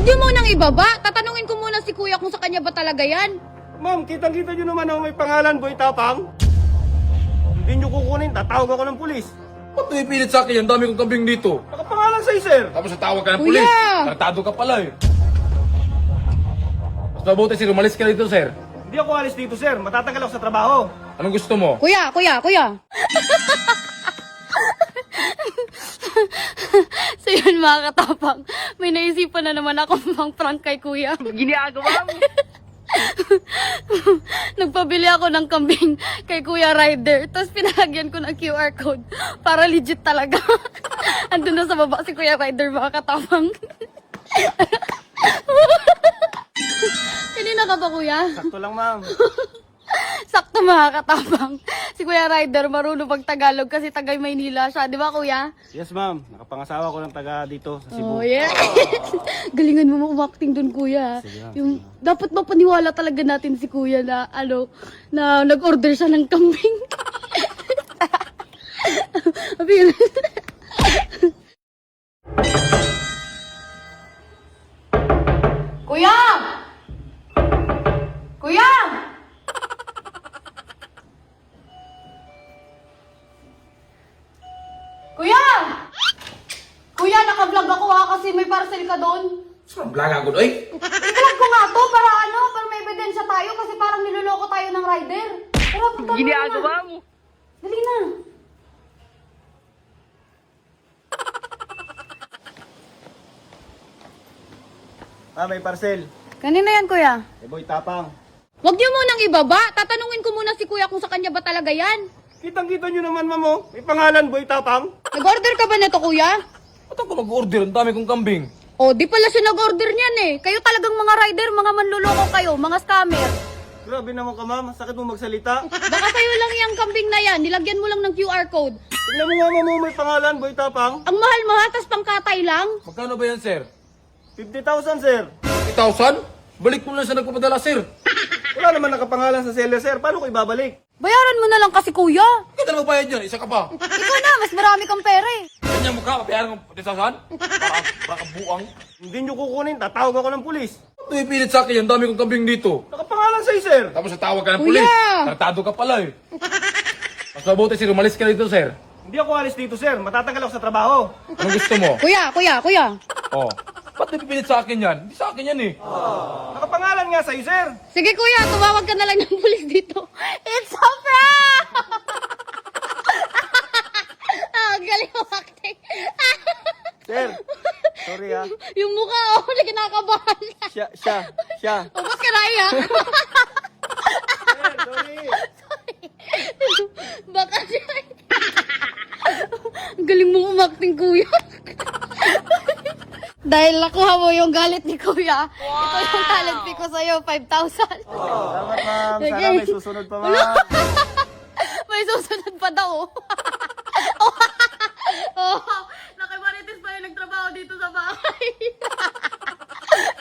Huwag niyo munang ibaba. Tatanungin ko muna si kuya kung sa kanya ba talaga yan. Ma'am, kitang-kita nyo naman ako may pangalan, Boy Tapang. Hindi nyo kukunin, tatawag ako ng pulis. Ba't mo ipilit sa akin yan? Dami kong kambing dito. Nakapangalan sa'yo, sir. Tapos natawag ka ng Kuya! pulis. Tratado ka pala eh. Mas mabuti sir, umalis ka dito sir. Hindi ako alis dito, sir. Matatanggal ako sa trabaho. Anong gusto mo? Kuya. So yun mga katapang, may naisipan na naman ako pang prank kay kuya. Ginagawa mo? Nagpabili ako ng kambing kay Kuya Rider. Tapos pinalagyan ko ng QR code para legit talaga. Andun na sa baba si Kuya Rider mga katapang. Kanina ka ba kuya? Sakto lang, ma'am. Sakto mga katapang. Si Kuya Rider marunong pag Tagalog kasi taga Maynila siya. Di ba kuya? Yes, ma'am. Nakapangasawa ko ng taga dito sa Cebu. Oh yeah. Galingan mo umakting dun kuya. Yung dapat ba paniwala talaga natin si kuya na na nag-order siya ng kambing. Abi yun. Kuya! Kuya! Kuya! Kuya, naka-vlog ako kasi may parcel ka doon. Saan blaga ko? Ay! I-vlog ko nga to para para may ebidensya tayo kasi parang niloloko tayo ng rider. Tara, punta na. Ginagawa mo. Dali na. May parcel. Kanina yan, kuya. Eh, Boy Tapang. Huwag niyo munang ibaba. Tatanungin ko muna si kuya kung sa kanya ba talaga yan. Kitang-kita nyo naman, ma'am, oh. May pangalan, Boy Tapang. Nag-order ka ba nito, kuya? Ba't ako mag-order? Ang dami kong kambing. O, di pala siya nag-order niyan eh. Kayo talagang mga rider, mga manluloko kayo, mga scammer. Grabe naman ka, ma'am. Sakit mo magsalita. Baka sa'yo lang yung kambing na yan. Nilagyan mo lang ng QR code. Tignan mo nga, ma'am, oh, may pangalan, Boy Tapang. Ang mahal-mahal, tas pangkatay lang. Magkano ba yan sir? 50,000, sir. 3,000? Balik mo lang sa nagpapadala sir. Wala naman nakapangalan sa seller, sir. Paano ko ibabalik? Bayaran mo na lang kasi, kuya. Bakit na magbayad yan? Isa ka pa. Ikaw na, mas marami kang pera eh. Kanya mukha, papayaran mo 3,000? Baka buang. Hindi nyo kukunin, tatawag ako ng pulis. Ba't mo ipilit sa akin yan? Dami kong kambing dito. Nakapangalan sa'yo, sir. Tapos natawag ka ng Kuya! pulis. Tratado ka pala eh. Mas mabuti sir, umalis ka dito sir. Hindi ako alis dito, sir. Matatanggal ako sa trabaho. Anong gusto mo? Kuya. Oh. Ba't napipilit sa akin yan? Hindi sa akin yan eh. Nakapangalan nga sa'yo, sir. Sige kuya, tumawag ka na lang ng pulis dito. It's a prank! Galing mo acting. Sir, sorry ha. Yung mukha, kinakabahan na. Siya. O, ba't ka naiyak? Sir, sorry. Baka siya. Ang galing mo umakting, kuya. Dahil nakuha mo yung galit ni kuya, ito yung talent fee ko sa'yo, 5,000. Salamat, ma'am. Sana Sige. may susunod pa, ma'am. May susunod pa daw. Oh, nakimarites pa yung nagtrabaho dito sa bahay.